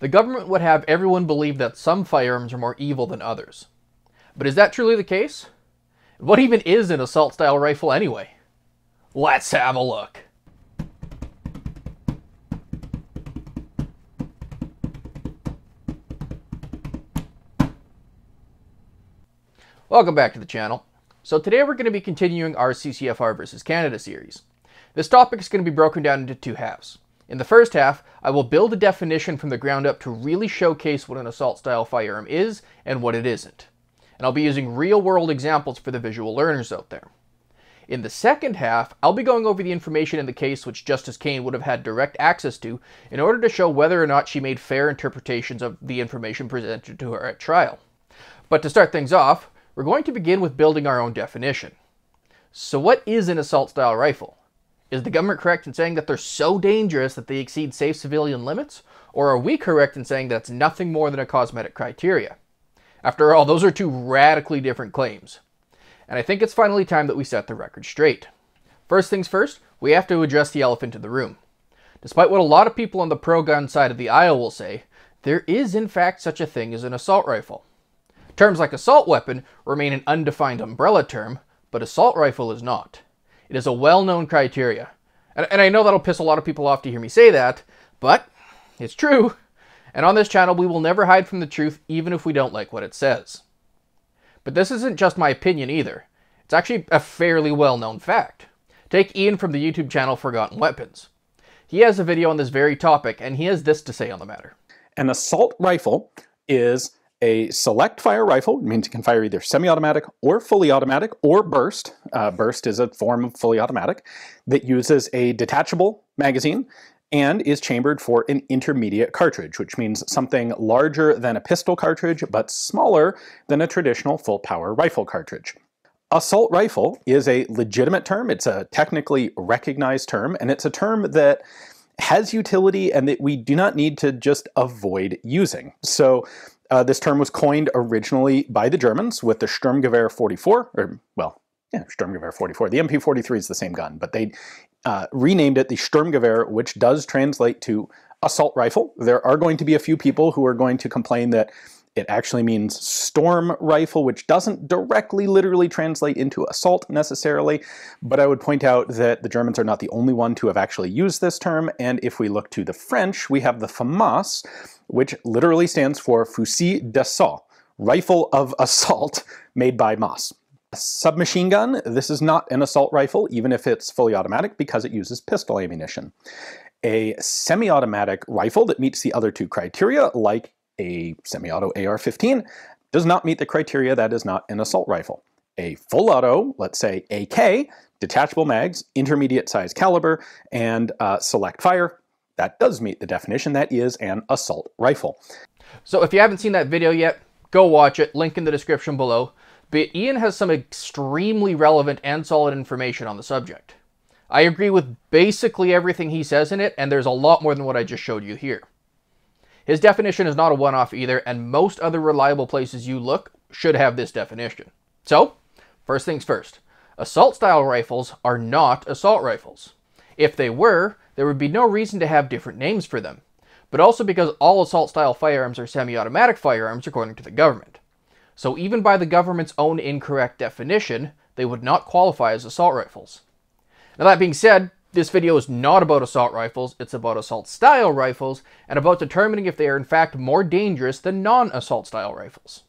the government would have everyone believe that some firearms are more evil than others. But is that truly the case? What even is an assault-style rifle anyway? Let's have a look. Welcome back to the channel. So today we're going to be continuing our CCFR versus Canada series. This topic is going to be broken down into two halves. In the first half, I will build a definition from the ground up to really showcase what an assault-style firearm is and what it isn't. And I'll be using real-world examples for the visual learners out there. In the second half, I'll be going over the information in the case which Justice Kane would have had direct access to in order to show whether or not she made fair interpretations of the information presented to her at trial. But to start things off, we're going to begin with building our own definition. So what is an assault-style rifle? Is the government correct in saying that they're so dangerous that they exceed safe civilian limits? Or are we correct in saying that it's nothing more than a cosmetic criteria? After all, those are two radically different claims. And I think it's finally time that we set the record straight. First things first, we have to address the elephant in the room. Despite what a lot of people on the pro-gun side of the aisle will say, there is in fact such a thing as an assault rifle. Terms like assault weapon remain an undefined umbrella term, but assault rifle is not. It is a well-known criteria. And I know that'll piss a lot of people off to hear me say that, but it's true. And on this channel, we will never hide from the truth, even if we don't like what it says. But this isn't just my opinion either. It's actually a fairly well-known fact. Take Ian from the YouTube channel Forgotten Weapons. He has a video on this very topic, and he has this to say on the matter. An assault rifle is a select fire rifle. It means it can fire either semi-automatic or fully automatic or burst. Burst is a form of fully automatic that uses a detachable magazine and is chambered for an intermediate cartridge, which means something larger than a pistol cartridge but smaller than a traditional full-power rifle cartridge. Assault rifle is a legitimate term. It's a technically recognized term, and it's a term that has utility and that we do not need to just avoid using. So this term was coined originally by the Germans with the Sturmgewehr 44, Sturmgewehr 44. The MP43 is the same gun, but they renamed it the Sturmgewehr, which does translate to assault rifle. There are going to be a few people who are going to complain that it actually means storm rifle, which doesn't directly literally translate into assault necessarily, but I would point out that the Germans are not the only one to have actually used this term, and if we look to the French, we have the FAMAS, which literally stands for Fusil d'assaut, rifle of assault, made by Mas. A submachine gun, this is not an assault rifle, even if it's fully automatic, because it uses pistol ammunition. A semi-automatic rifle that meets the other two criteria, like a semi-auto AR-15, does not meet the criteria. That is not an assault rifle. A full auto, let's say AK, detachable mags, intermediate size caliber, and select fire, that does meet the definition. That is an assault rifle. So if you haven't seen that video yet, go watch it, link in the description below. But Ian has some extremely relevant and solid information on the subject. I agree with basically everything he says in it, and there's a lot more than what I just showed you here. His definition is not a one-off either, and most other reliable places you look should have this definition. So, first things first, assault-style rifles are not assault rifles. If they were, there would be no reason to have different names for them, but also because all assault-style firearms are semi-automatic firearms according to the government. So even by the government's own incorrect definition, they would not qualify as assault rifles. Now that being said, this video is not about assault rifles, it's about assault-style rifles, and about determining if they are in fact more dangerous than non-assault-style rifles.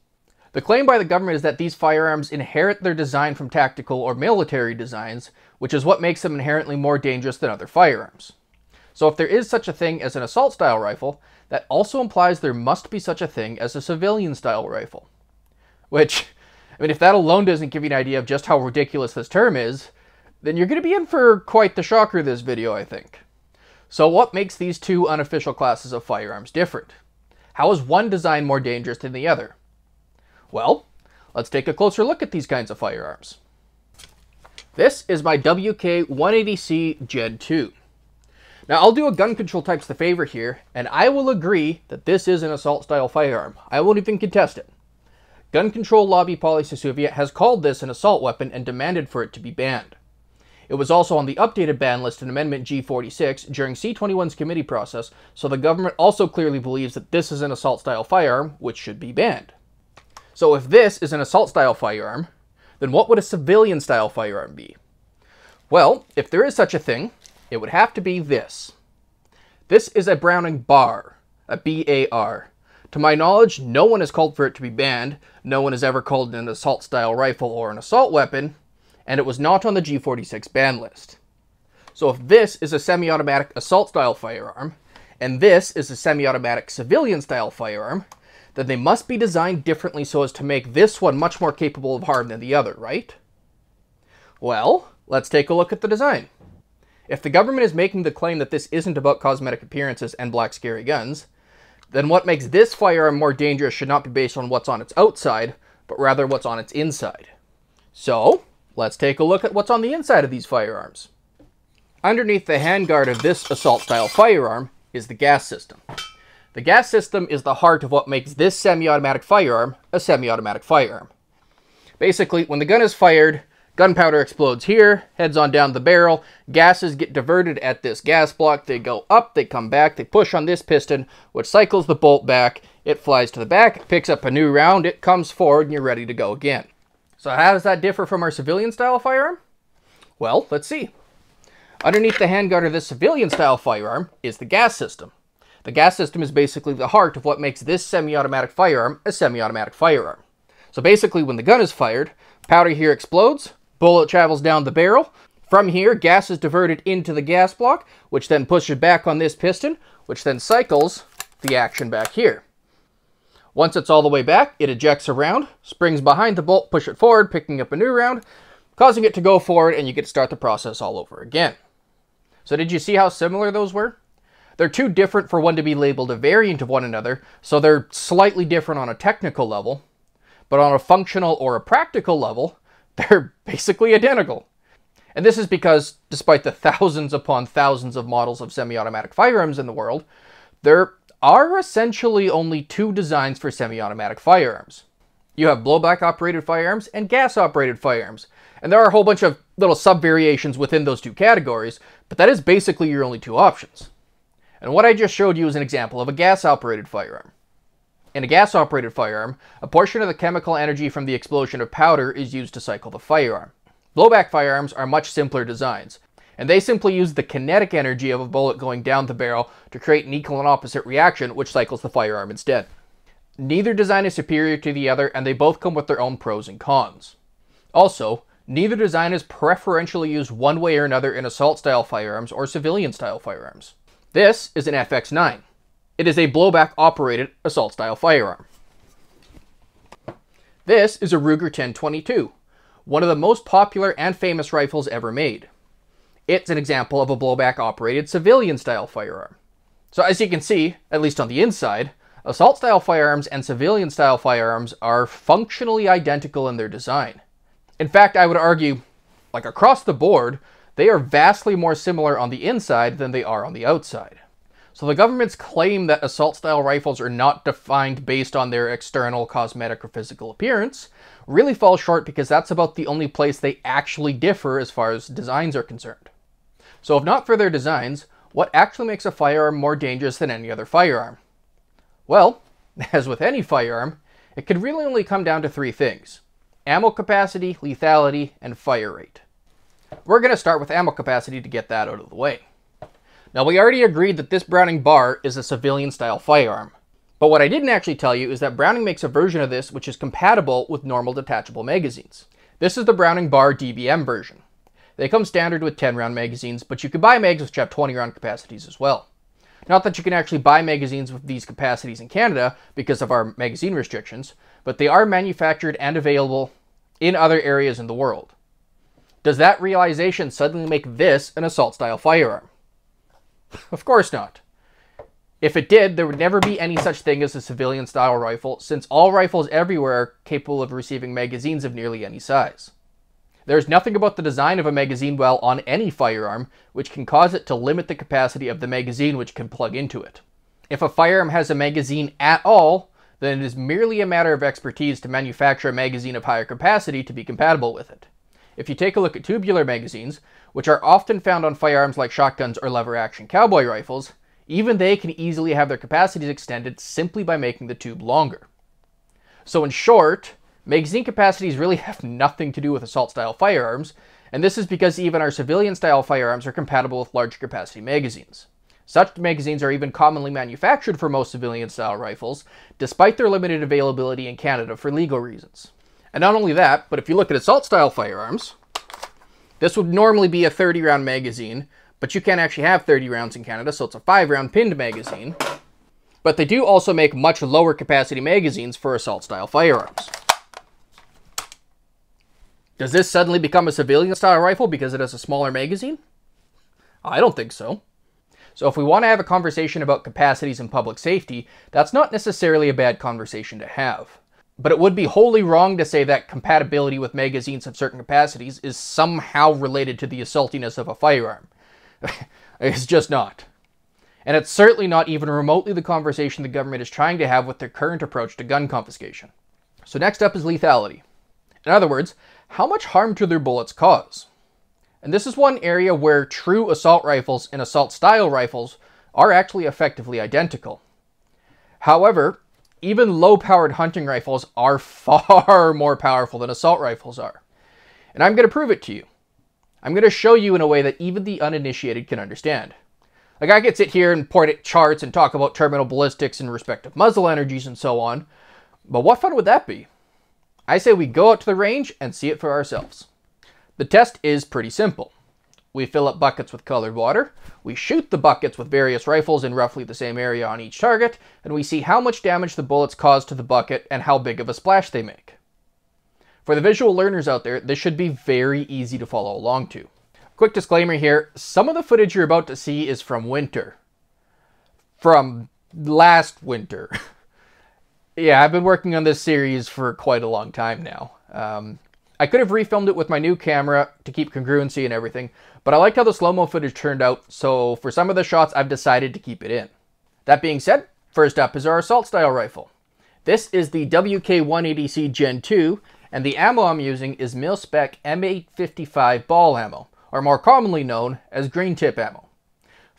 The claim by the government is that these firearms inherit their design from tactical or military designs, which is what makes them inherently more dangerous than other firearms. So if there is such a thing as an assault-style rifle, that also implies there must be such a thing as a civilian-style rifle. Which, I mean, if that alone doesn't give you an idea of just how ridiculous this term is, then you're going to be in for quite the shocker this video, I think. So what makes these two unofficial classes of firearms different? How is one design more dangerous than the other? Well, let's take a closer look at these kinds of firearms. This is my WK-180C Gen 2. Now I'll do a gun control types the favor here, and I will agree that this is an assault-style firearm. I won't even contest it. Gun Control Lobby Polisysuvia has called this an assault weapon and demanded for it to be banned. It was also on the updated ban list in Amendment G46 during C21's committee process, so the government also clearly believes that this is an assault-style firearm, which should be banned. So if this is an assault-style firearm, then what would a civilian-style firearm be? Well, if there is such a thing, it would have to be this. This is a Browning bar, a BAR. To my knowledge, no one has called for it to be banned, no one has ever called it an assault-style rifle or an assault weapon, and it was not on the G46 ban list. So if this is a semi-automatic assault-style firearm, and this is a semi-automatic civilian-style firearm, then they must be designed differently so as to make this one much more capable of harm than the other, right? Well, let's take a look at the design. If the government is making the claim that this isn't about cosmetic appearances and black scary guns, then what makes this firearm more dangerous should not be based on what's on its outside, but rather what's on its inside. So, let's take a look at what's on the inside of these firearms. Underneath the handguard of this assault-style firearm is the gas system. The gas system is the heart of what makes this semi-automatic firearm a semi-automatic firearm. Basically, when the gun is fired, gunpowder explodes here, heads on down the barrel, gases get diverted at this gas block, they go up, they come back, they push on this piston, which cycles the bolt back, it flies to the back, it picks up a new round, it comes forward, and you're ready to go again. So how does that differ from our civilian-style firearm? Well, let's see. Underneath the handguard of this civilian-style firearm is the gas system. The gas system is basically the heart of what makes this semi-automatic firearm a semi-automatic firearm. So basically, when the gun is fired, powder here explodes, bullet travels down the barrel. From here, gas is diverted into the gas block, which then pushes back on this piston, which then cycles the action back here. Once it's all the way back, it ejects a round, springs behind the bolt, push it forward, picking up a new round, causing it to go forward, and you get to start the process all over again. So did you see how similar those were? They're too different for one to be labeled a variant of one another, so they're slightly different on a technical level, but on a functional or a practical level, they're basically identical. And this is because, despite the thousands upon thousands of models of semi-automatic firearms in the world, there are essentially only two designs for semi-automatic firearms. You have blowback-operated firearms and gas-operated firearms, and there are a whole bunch of little sub-variations within those two categories, but that is basically your only two options. And what I just showed you is an example of a gas-operated firearm. In a gas-operated firearm, a portion of the chemical energy from the explosion of powder is used to cycle the firearm. Blowback firearms are much simpler designs, and they simply use the kinetic energy of a bullet going down the barrel to create an equal and opposite reaction, which cycles the firearm instead. Neither design is superior to the other, and they both come with their own pros and cons. Also, neither design is preferentially used one way or another in assault-style firearms or civilian-style firearms. This is an FX9. It is a blowback-operated assault-style firearm. This is a Ruger 1022, one of the most popular and famous rifles ever made. It's an example of a blowback-operated civilian-style firearm. So as you can see, at least on the inside, assault-style firearms and civilian-style firearms are functionally identical in their design. In fact, I would argue, like across the board, they are vastly more similar on the inside than they are on the outside. So the government's claim that assault-style rifles are not defined based on their external cosmetic or physical appearance really falls short, because that's about the only place they actually differ as far as designs are concerned. So if not for their designs, what actually makes a firearm more dangerous than any other firearm? Well, as with any firearm, it could really only come down to three things: ammo capacity, lethality, and fire rate. We're going to start with ammo capacity to get that out of the way. Now, we already agreed that this Browning bar is a civilian-style firearm. But what I didn't actually tell you is that Browning makes a version of this which is compatible with normal detachable magazines. This is the Browning bar DBM version. They come standard with 10-round magazines, but you can buy mags which have 20-round capacities as well. Not that you can actually buy magazines with these capacities in Canada because of our magazine restrictions, but they are manufactured and available in other areas in the world. Does that realization suddenly make this an assault-style firearm? Of course not. If it did, there would never be any such thing as a civilian-style rifle, since all rifles everywhere are capable of receiving magazines of nearly any size. There's nothing about the design of a magazine well on any firearm which can cause it to limit the capacity of the magazine which can plug into it. If a firearm has a magazine at all, then it is merely a matter of expertise to manufacture a magazine of higher capacity to be compatible with it. If you take a look at tubular magazines, which are often found on firearms like shotguns or lever-action cowboy rifles, even they can easily have their capacities extended simply by making the tube longer. So in short, magazine capacities really have nothing to do with assault-style firearms, and this is because even our civilian-style firearms are compatible with larger capacity magazines. Such magazines are even commonly manufactured for most civilian-style rifles, despite their limited availability in Canada for legal reasons. And not only that, but if you look at assault-style firearms, this would normally be a 30-round magazine, but you can't actually have 30 rounds in Canada, so it's a 5-round pinned magazine. But they do also make much lower capacity magazines for assault-style firearms. Does this suddenly become a civilian-style rifle because it has a smaller magazine? I don't think so. So if we want to have a conversation about capacities and public safety, that's not necessarily a bad conversation to have. But it would be wholly wrong to say that compatibility with magazines of certain capacities is somehow related to the assaultiness of a firearm. It's just not. And it's certainly not even remotely the conversation the government is trying to have with their current approach to gun confiscation. So next up is lethality. In other words, how much harm do their bullets cause? And this is one area where true assault rifles and assault-style rifles are actually effectively identical. However, even low-powered hunting rifles are far more powerful than assault rifles are. And I'm going to prove it to you. I'm going to show you in a way that even the uninitiated can understand. Like, I could sit here and point at charts and talk about terminal ballistics and respective muzzle energies and so on, but what fun would that be? I say we go out to the range and see it for ourselves. The test is pretty simple. We fill up buckets with colored water, we shoot the buckets with various rifles in roughly the same area on each target, and we see how much damage the bullets cause to the bucket and how big of a splash they make. For the visual learners out there, this should be very easy to follow along to. Quick disclaimer here, some of the footage you're about to see is from winter. From last winter. Yeah, I've been working on this series for quite a long time now. I could have refilmed it with my new camera to keep congruency and everything, but I liked how the slow-mo footage turned out, so for some of the shots I've decided to keep it in. That being said, first up is our assault-style rifle. This is the WK-180C Gen 2, and the ammo I'm using is mil-spec M855 ball ammo, or more commonly known as green tip ammo.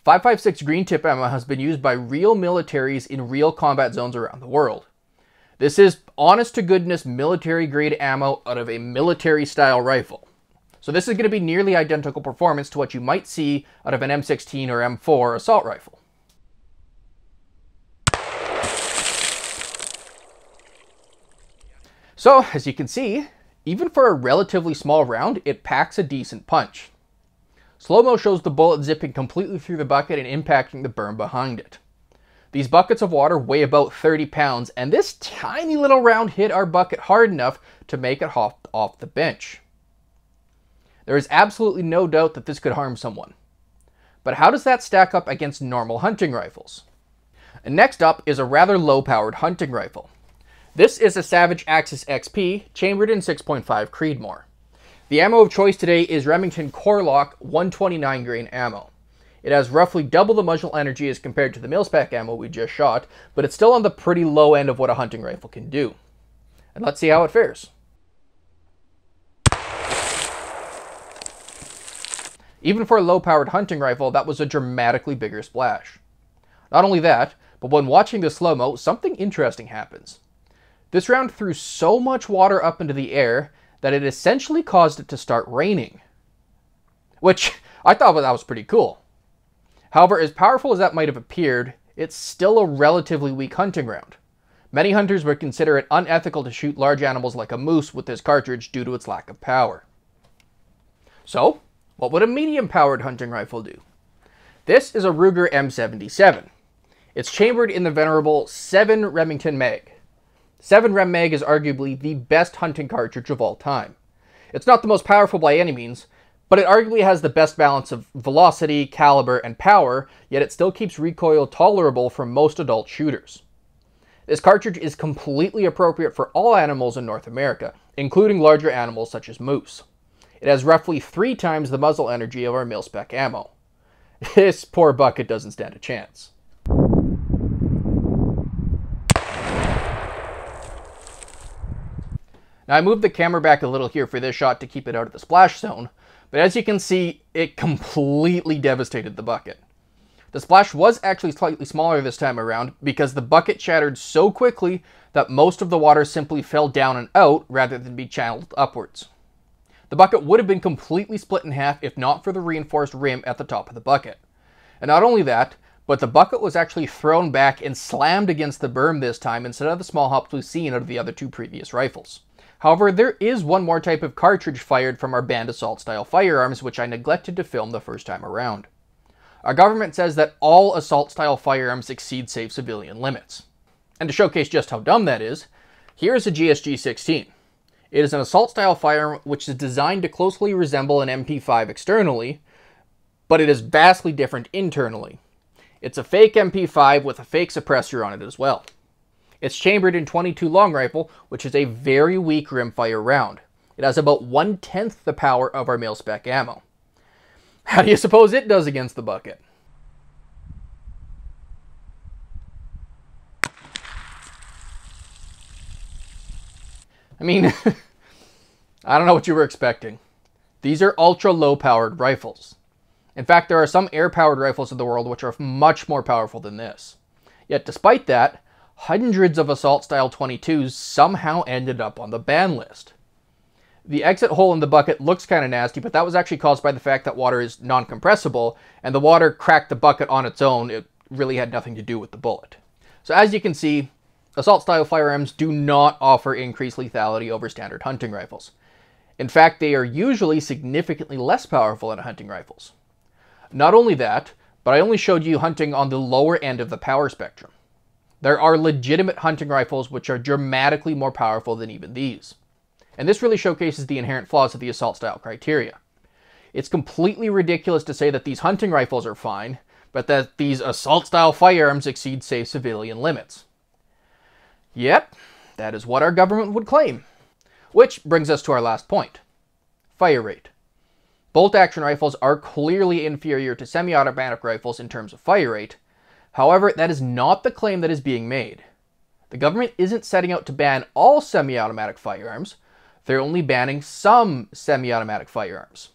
5.56 green tip ammo has been used by real militaries in real combat zones around the world. This is honest-to-goodness military-grade ammo out of a military-style rifle. So this is going to be nearly identical performance to what you might see out of an M16 or M4 assault rifle. So, as you can see, even for a relatively small round, it packs a decent punch. Slow-mo shows the bullet zipping completely through the bucket and impacting the berm behind it. These buckets of water weigh about 30 pounds, and this tiny little round hit our bucket hard enough to make it hop off the bench. There is absolutely no doubt that this could harm someone. But how does that stack up against normal hunting rifles? And next up is a rather low-powered hunting rifle. This is a Savage Axis XP, chambered in 6.5 Creedmoor. The ammo of choice today is Remington Corelock 129 grain ammo. It has roughly double the muzzle energy as compared to the mil-spec ammo we just shot, but it's still on the pretty low end of what a hunting rifle can do. And let's see how it fares. Even for a low-powered hunting rifle, that was a dramatically bigger splash. Not only that, but when watching the slow-mo, something interesting happens. This round threw so much water up into the air that it essentially caused it to start raining. Which I thought that was pretty cool. However, as powerful as that might have appeared, it's still a relatively weak hunting round. Many hunters would consider it unethical to shoot large animals like a moose with this cartridge due to its lack of power. So, what would a medium-powered hunting rifle do? This is a Ruger M77. It's chambered in the venerable 7 Remington mag. 7 Rem mag is arguably the best hunting cartridge of all time. It's not the most powerful by any means, but it arguably has the best balance of velocity, caliber, and power, yet it still keeps recoil tolerable for most adult shooters. This cartridge is completely appropriate for all animals in North America, including larger animals such as moose. It has roughly 3 times the muzzle energy of our mil-spec ammo. This poor bucket doesn't stand a chance. Now I moved the camera back a little here for this shot to keep it out of the splash zone, but as you can see, it completely devastated the bucket. The splash was actually slightly smaller this time around because the bucket shattered so quickly that most of the water simply fell down and out rather than be channeled upwards. The bucket would have been completely split in half if not for the reinforced rim at the top of the bucket. And not only that, but the bucket was actually thrown back and slammed against the berm this time instead of the small hops we've seen out of the other two previous rifles. However, there is one more type of cartridge fired from our banned assault-style firearms, which I neglected to film the first time around. Our government says that all assault-style firearms exceed safe civilian limits. And to showcase just how dumb that is, here's a GSG-16. It is an assault-style firearm which is designed to closely resemble an MP5 externally, but it is vastly different internally. It's a fake MP5 with a fake suppressor on it as well. It's chambered in .22 long rifle, which is a very weak rimfire round. It has about 1/10 the power of our mil-spec ammo. How do you suppose it does against the bucket? I mean, I don't know what you were expecting. These are ultra low powered rifles. In fact, there are some air powered rifles in the world which are much more powerful than this. Yet despite that, hundreds of assault-style .22s somehow ended up on the ban list. The exit hole in the bucket looks kind of nasty, but that was actually caused by the fact that water is non-compressible, and the water cracked the bucket on its own. It really had nothing to do with the bullet. So as you can see, assault-style firearms do not offer increased lethality over standard hunting rifles. In fact, they are usually significantly less powerful than hunting rifles. Not only that, but I only showed you hunting on the lower end of the power spectrum. There are legitimate hunting rifles which are dramatically more powerful than even these. And this really showcases the inherent flaws of the assault style criteria. It's completely ridiculous to say that these hunting rifles are fine, but that these assault style firearms exceed safe civilian limits. Yep, that is what our government would claim. Which brings us to our last point. Fire rate. Bolt action rifles are clearly inferior to semi-automatic rifles in terms of fire rate. However, that is not the claim that is being made. The government isn't setting out to ban all semi-automatic firearms. They're only banning some semi-automatic firearms.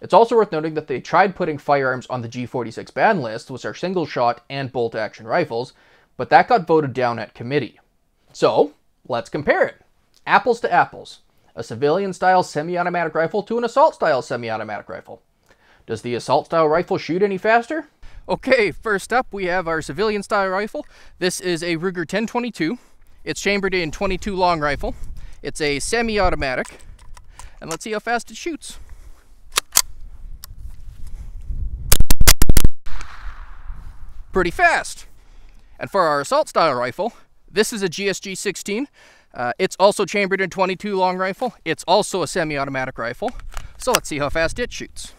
It's also worth noting that they tried putting firearms on the G46 ban list, which are single-shot and bolt-action rifles, but that got voted down at committee. So, let's compare it. Apples to apples. A civilian-style semi-automatic rifle to an assault-style semi-automatic rifle. Does the assault-style rifle shoot any faster? Okay, first up we have our civilian-style rifle. This is a Ruger 1022. It's chambered in .22 long rifle. It's a semi-automatic. And let's see how fast it shoots. Pretty fast. And for our assault-style rifle, this is a GSG-16. It's also chambered in .22 long rifle. It's also a semi-automatic rifle. So let's see how fast it shoots.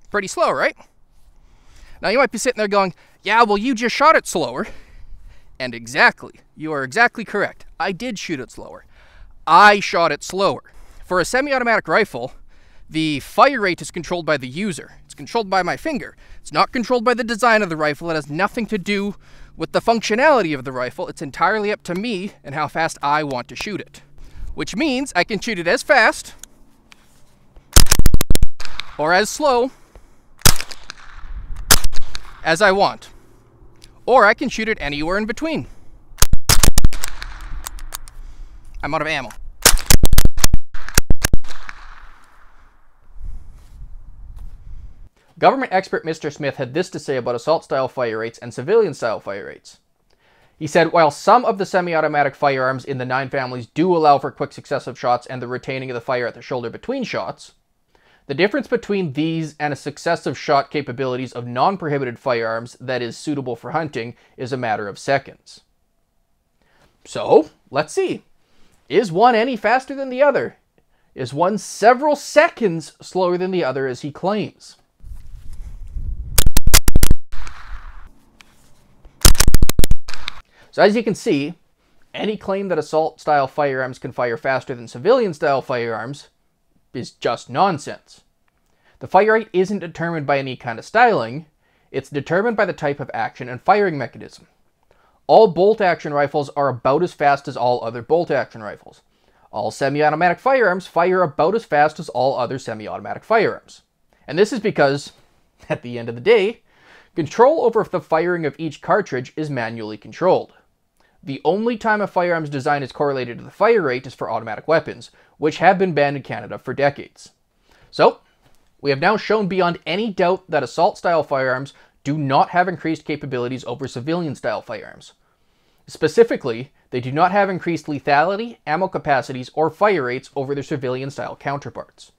Pretty slow, right? Now you might be sitting there going, yeah, well you just shot it slower. And exactly, you are exactly correct. I did shoot it slower. I shot it slower. For a semi-automatic rifle, the fire rate is controlled by the user. It's controlled by my finger. It's not controlled by the design of the rifle. It has nothing to do with the functionality of the rifle. It's entirely up to me and how fast I want to shoot it. Which means I can shoot it as fast or as slow as I want. Or I can shoot it anywhere in between. I'm out of ammo. Government expert Mr. Smith had this to say about assault-style fire rates and civilian-style fire rates. He said, while some of the semi-automatic firearms in the 9 families do allow for quick successive shots and the retaining of the fire at the shoulder between shots, the difference between these and a successive shot capabilities of non-prohibited firearms that is suitable for hunting is a matter of seconds. So, let's see. Is one any faster than the other? Is one several seconds slower than the other as he claims? So as you can see, Any claim that assault-style firearms can fire faster than civilian-style firearms is just nonsense. The fire rate isn't determined by any kind of styling, it's determined by the type of action and firing mechanism. All bolt-action rifles are about as fast as all other bolt-action rifles. All semi-automatic firearms fire about as fast as all other semi-automatic firearms. And this is because, at the end of the day, control over the firing of each cartridge is manually controlled. The only time a firearm's design is correlated to the fire rate is for automatic weapons, which have been banned in Canada for decades. So, we have now shown beyond any doubt that assault-style firearms do not have increased capabilities over civilian-style firearms. Specifically, they do not have increased lethality, ammo capacities, or fire rates over their civilian-style counterparts.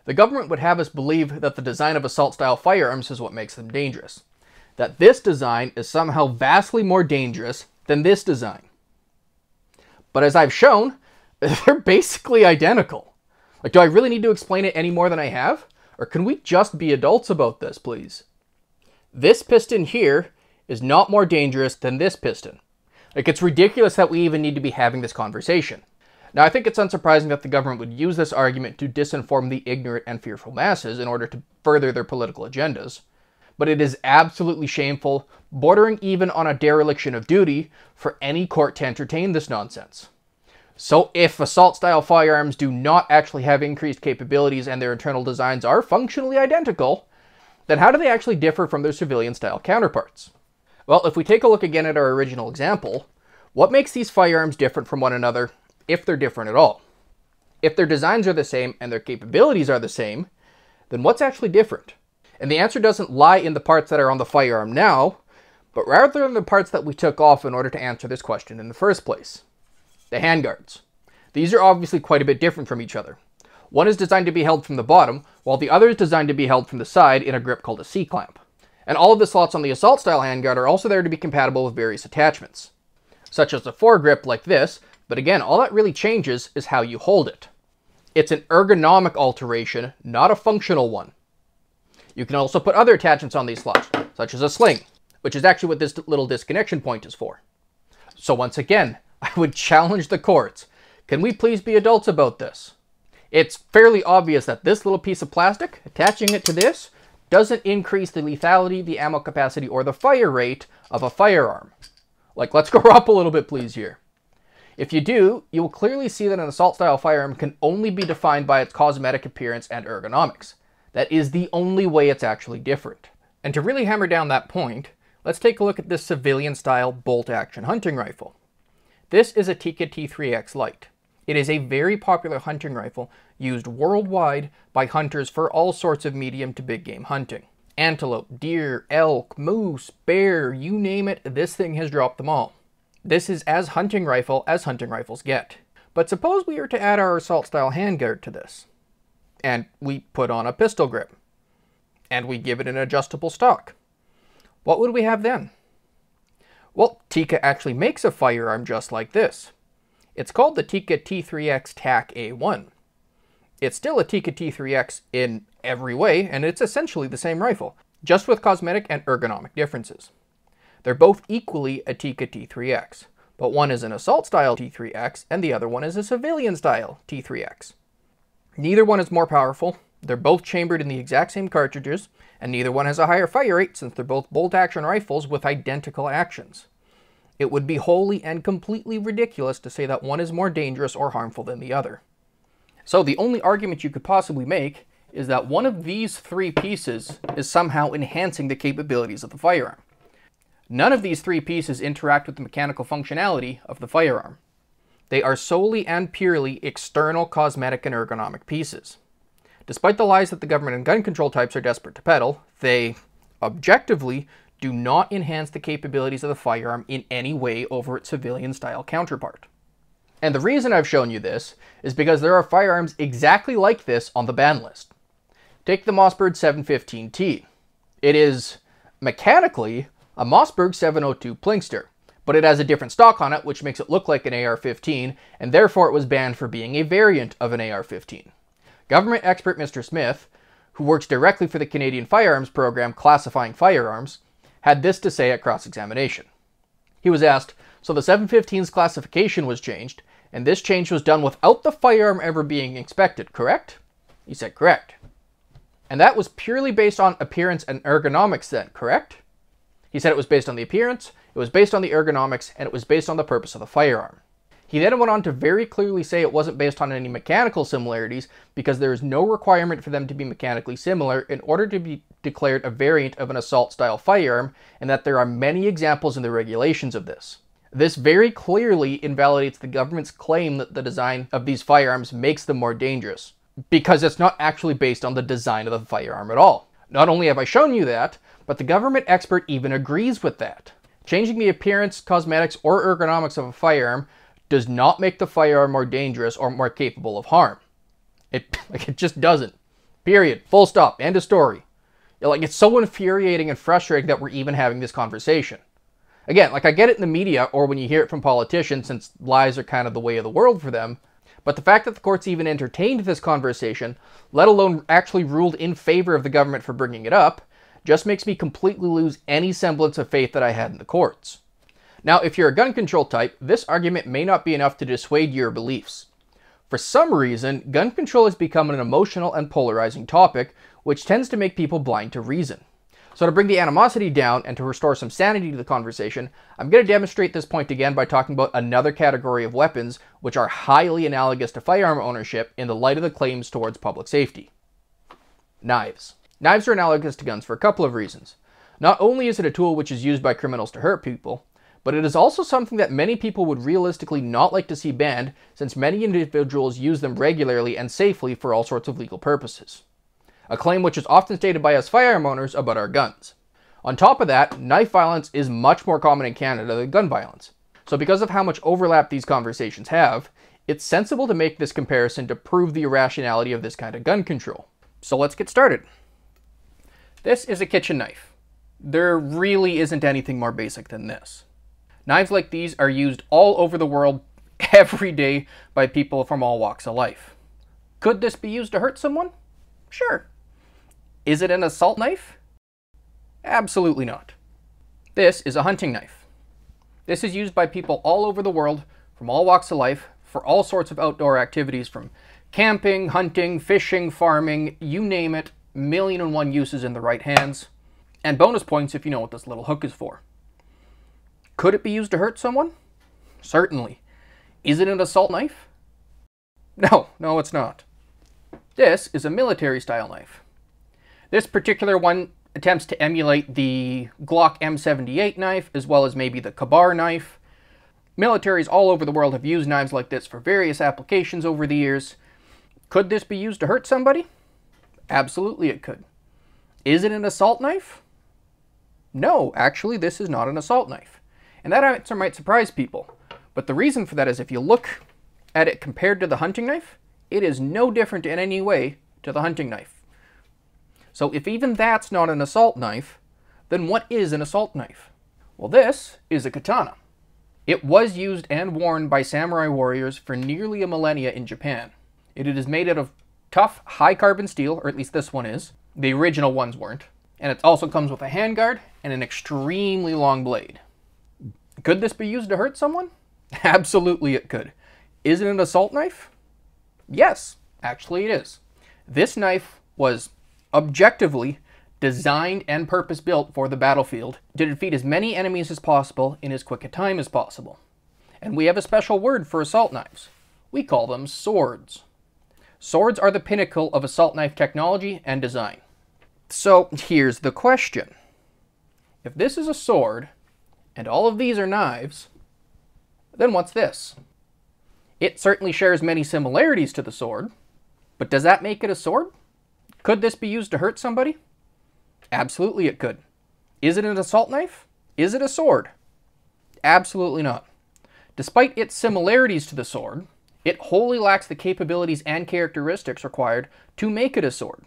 The government would have us believe that the design of assault-style firearms is what makes them dangerous. That this design is somehow vastly more dangerous than this design. But as I've shown, they're basically identical. Like, do I really need to explain it any more than I have? Or can we just be adults about this, please? This piston here is not more dangerous than this piston. Like, it's ridiculous that we even need to be having this conversation. Now, I think it's unsurprising that the government would use this argument to disinform the ignorant and fearful masses in order to further their political agendas. But it is absolutely shameful, bordering even on a dereliction of duty, for any court to entertain this nonsense. So if assault-style firearms do not actually have increased capabilities and their internal designs are functionally identical, then how do they actually differ from their civilian-style counterparts? Well, if we take a look again at our original example, what makes these firearms different from one another, if they're different at all? If their designs are the same and their capabilities are the same, then what's actually different? And the answer doesn't lie in the parts that are on the firearm now, but rather in the parts that we took off in order to answer this question in the first place. The handguards. These are obviously quite a bit different from each other. One is designed to be held from the bottom, while the other is designed to be held from the side in a grip called a C-clamp. And all of the slots on the assault-style handguard are also there to be compatible with various attachments, such as a foregrip like this, but again, all that really changes is how you hold it. It's an ergonomic alteration, not a functional one. You can also put other attachments on these slots, such as a sling, which is actually what this little disconnection point is for. So once again, I would challenge the courts. Can we please be adults about this? It's fairly obvious that this little piece of plastic, attaching it to this, doesn't increase the lethality, the ammo capacity, or the fire rate of a firearm. Like, let's go up a little bit, please, here. If you do, you will clearly see that an assault-style firearm can only be defined by its cosmetic appearance and ergonomics. That is the only way it's actually different. And to really hammer down that point, let's take a look at this civilian-style bolt-action hunting rifle. This is a Tikka T3X Lite. It is a very popular hunting rifle used worldwide by hunters for all sorts of medium to big game hunting. Antelope, deer, elk, moose, bear, you name it, this thing has dropped them all. This is as hunting rifle as hunting rifles get. But suppose we were to add our assault-style handguard to this, and we put on a pistol grip, and we give it an adjustable stock. What would we have then? Well, Tikka actually makes a firearm just like this. It's called the Tikka T3X TAC A1. It's still a Tikka T3X in every way, and it's essentially the same rifle, just with cosmetic and ergonomic differences. They're both equally a Tikka T3X, but one is an assault-style T3X, and the other one is a civilian-style T3X. Neither one is more powerful, they're both chambered in the exact same cartridges, and neither one has a higher fire rate since they're both bolt-action rifles with identical actions. It would be wholly and completely ridiculous to say that one is more dangerous or harmful than the other. So the only argument you could possibly make is that one of these three pieces is somehow enhancing the capabilities of the firearm. None of these three pieces interact with the mechanical functionality of the firearm. They are solely and purely external cosmetic and ergonomic pieces. Despite the lies that the government and gun control types are desperate to peddle, they, objectively, do not enhance the capabilities of the firearm in any way over its civilian-style counterpart. And the reason I've shown you this is because there are firearms exactly like this on the ban list. Take the Mossberg 715T. It is, mechanically, a Mossberg 702 Plinkster, but it has a different stock on it which makes it look like an AR-15, and therefore it was banned for being a variant of an AR-15. Government expert Mr. Smith, who works directly for the Canadian Firearms Program classifying firearms, had this to say at cross-examination. He was asked, So the 715's classification was changed, and this change was done without the firearm ever being inspected, correct? You said correct. And that was purely based on appearance and ergonomics then, correct? He said it was based on the appearance, it was based on the ergonomics, and it was based on the purpose of the firearm. He then went on to very clearly say it wasn't based on any mechanical similarities because there is no requirement for them to be mechanically similar in order to be declared a variant of an assault-style firearm, and that there are many examples in the regulations of this. This very clearly invalidates the government's claim that the design of these firearms makes them more dangerous, because it's not actually based on the design of the firearm at all. Not only have I shown you that, but the government expert even agrees with that. Changing the appearance, cosmetics, or ergonomics of a firearm does not make the firearm more dangerous or more capable of harm. It just doesn't. Period. Full stop. End of story. It's so infuriating and frustrating that we're even having this conversation. Again, I get it in the media or when you hear it from politicians, since lies are kind of the way of the world for them, but the fact that the courts even entertained this conversation, let alone actually ruled in favor of the government for bringing it up, just makes me completely lose any semblance of faith that I had in the courts. Now, if you're a gun control type, this argument may not be enough to dissuade your beliefs. For some reason, gun control has become an emotional and polarizing topic, which tends to make people blind to reason. So to bring the animosity down and to restore some sanity to the conversation, I'm going to demonstrate this point again by talking about another category of weapons which are highly analogous to firearm ownership in the light of the claims towards public safety. Knives. Knives are analogous to guns for a couple of reasons. Not only is it a tool which is used by criminals to hurt people, but it is also something that many people would realistically not like to see banned, since many individuals use them regularly and safely for all sorts of legal purposes. A claim which is often stated by us firearm owners about our guns. On top of that, knife violence is much more common in Canada than gun violence. So because of how much overlap these conversations have, it's sensible to make this comparison to prove the irrationality of this kind of gun control. So let's get started. This is a kitchen knife. There really isn't anything more basic than this. Knives like these are used all over the world every day by people from all walks of life. Could this be used to hurt someone? Sure. Is it an assault knife? Absolutely not. This is a hunting knife. This is used by people all over the world from all walks of life for all sorts of outdoor activities, from camping, hunting, fishing, farming, you name it, 1,000,001 uses in the right hands. And bonus points if you know what this little hook is for. Could it be used to hurt someone? Certainly. Is it an assault knife? No, it's not. This is a military-style knife. This particular one attempts to emulate the Glock M78 knife, as well as maybe the Kabar knife. Militaries all over the world have used knives like this for various applications over the years. Could this be used to hurt somebody? Absolutely it could. Is it an assault knife? No, actually this is not an assault knife. And that answer might surprise people. But the reason for that is if you look at it compared to the hunting knife, it is no different in any way to the hunting knife. So if even that's not an assault knife, then what is an assault knife? Well, this is a katana. It was used and worn by samurai warriors for nearly a millennia in Japan. It is made out of tough, high-carbon steel, or at least this one is. The original ones weren't. And it also comes with a handguard and an extremely long blade. Could this be used to hurt someone? Absolutely it could. Is it an assault knife? Yes, actually it is. This knife was objectively designed and purpose-built for the battlefield to defeat as many enemies as possible in as quick a time as possible. And we have a special word for assault knives. We call them swords. Swords are the pinnacle of assault knife technology and design. So here's the question. If this is a sword, and all of these are knives, then what's this? It certainly shares many similarities to the sword, but does that make it a sword? Could this be used to hurt somebody? Absolutely it could. Is it an assault knife? Is it a sword? Absolutely not. Despite its similarities to the sword, it wholly lacks the capabilities and characteristics required to make it a sword.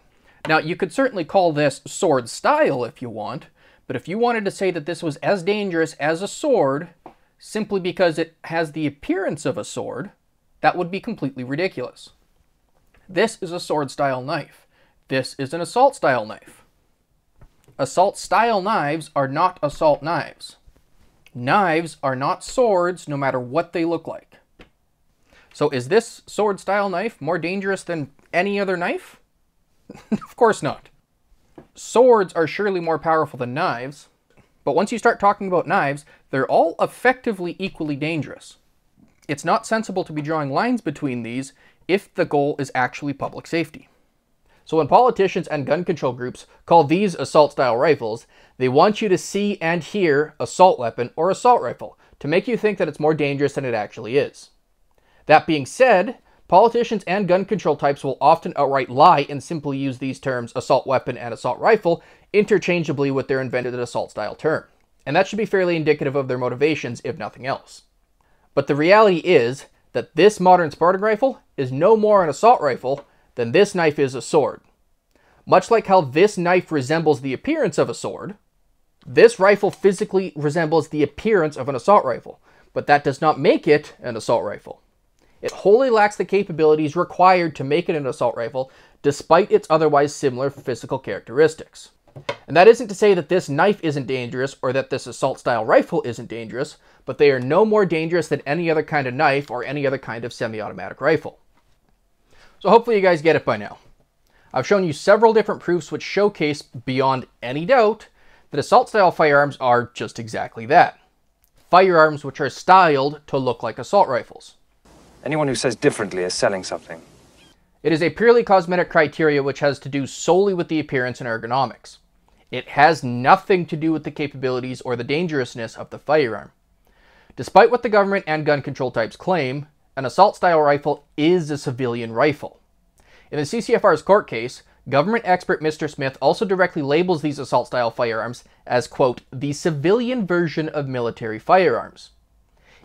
Now, you could certainly call this sword style if you want, but if you wanted to say that this was as dangerous as a sword simply because it has the appearance of a sword, that would be completely ridiculous. This is a sword-style knife. This is an assault-style knife. Assault-style knives are not assault knives. Knives are not swords no matter what they look like. So is this sword-style knife more dangerous than any other knife? Of course not. Swords are surely more powerful than knives, but once you start talking about knives, they're all effectively equally dangerous. It's not sensible to be drawing lines between these if the goal is actually public safety. So when politicians and gun control groups call these assault-style rifles, they want you to see and hear assault weapon or assault rifle to make you think that it's more dangerous than it actually is. That being said, politicians and gun control types will often outright lie and simply use these terms assault weapon and assault rifle interchangeably with their invented assault-style term. And that should be fairly indicative of their motivations, if nothing else. But the reality is that this modern sporting rifle is no more an assault rifle than this knife is a sword. Much like how this knife resembles the appearance of a sword, this rifle physically resembles the appearance of an assault rifle, but that does not make it an assault rifle. It wholly lacks the capabilities required to make it an assault rifle, despite its otherwise similar physical characteristics. And that isn't to say that this knife isn't dangerous or that this assault-style rifle isn't dangerous, but they are no more dangerous than any other kind of knife or any other kind of semi-automatic rifle. So hopefully you guys get it by now. I've shown you several different proofs which showcase, beyond any doubt, that assault-style firearms are just exactly that. Firearms which are styled to look like assault rifles. Anyone who says differently is selling something. It is a purely cosmetic criteria which has to do solely with the appearance and ergonomics. It has nothing to do with the capabilities or the dangerousness of the firearm. Despite what the government and gun control types claim, an assault-style rifle is a civilian rifle. In the CCFR's court case, government expert Mr. Smith also directly labels these assault-style firearms as, quote, the civilian version of military firearms.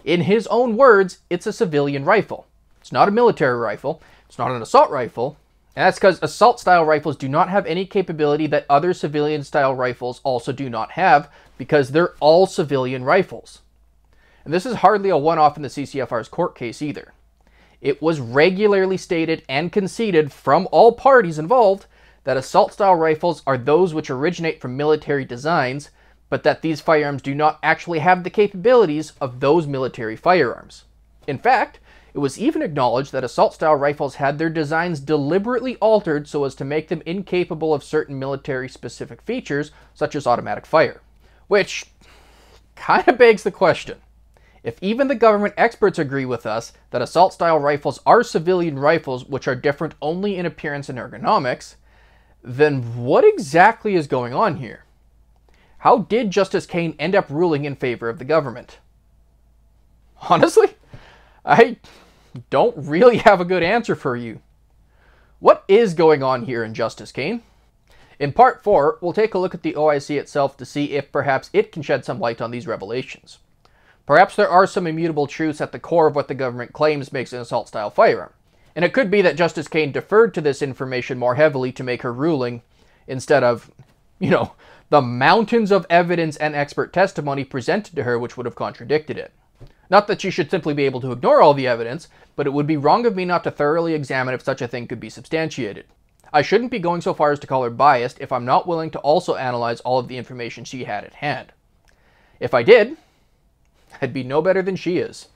In his own words, it's a civilian rifle. It's not a military rifle, it's not an assault rifle, and that's because assault-style rifles do not have any capability that other civilian-style rifles also do not have, because they're all civilian rifles. And this is hardly a one-off in the CCFR's court case either. It was regularly stated and conceded from all parties involved that assault-style rifles are those which originate from military designs, but that these firearms do not actually have the capabilities of those military firearms. In fact, it was even acknowledged that assault-style rifles had their designs deliberately altered so as to make them incapable of certain military-specific features, such as automatic fire. Which kind of begs the question. If even the government experts agree with us that assault-style rifles are civilian rifles which are different only in appearance and ergonomics, then what exactly is going on here? How did Justice Kane end up ruling in favor of the government? Honestly, I don't really have a good answer for you. What is going on here in Justice Kane? In Part 4, we'll take a look at the OIC itself to see if perhaps it can shed some light on these revelations. Perhaps there are some immutable truths at the core of what the government claims makes an assault-style firearm. And it could be that Justice Kane deferred to this information more heavily to make her ruling, instead of, the mountains of evidence and expert testimony presented to her which would have contradicted it. Not that she should simply be able to ignore all the evidence, but it would be wrong of me not to thoroughly examine if such a thing could be substantiated. I shouldn't be going so far as to call her biased if I'm not willing to also analyze all of the information she had at hand. If I did, I'd be no better than she is.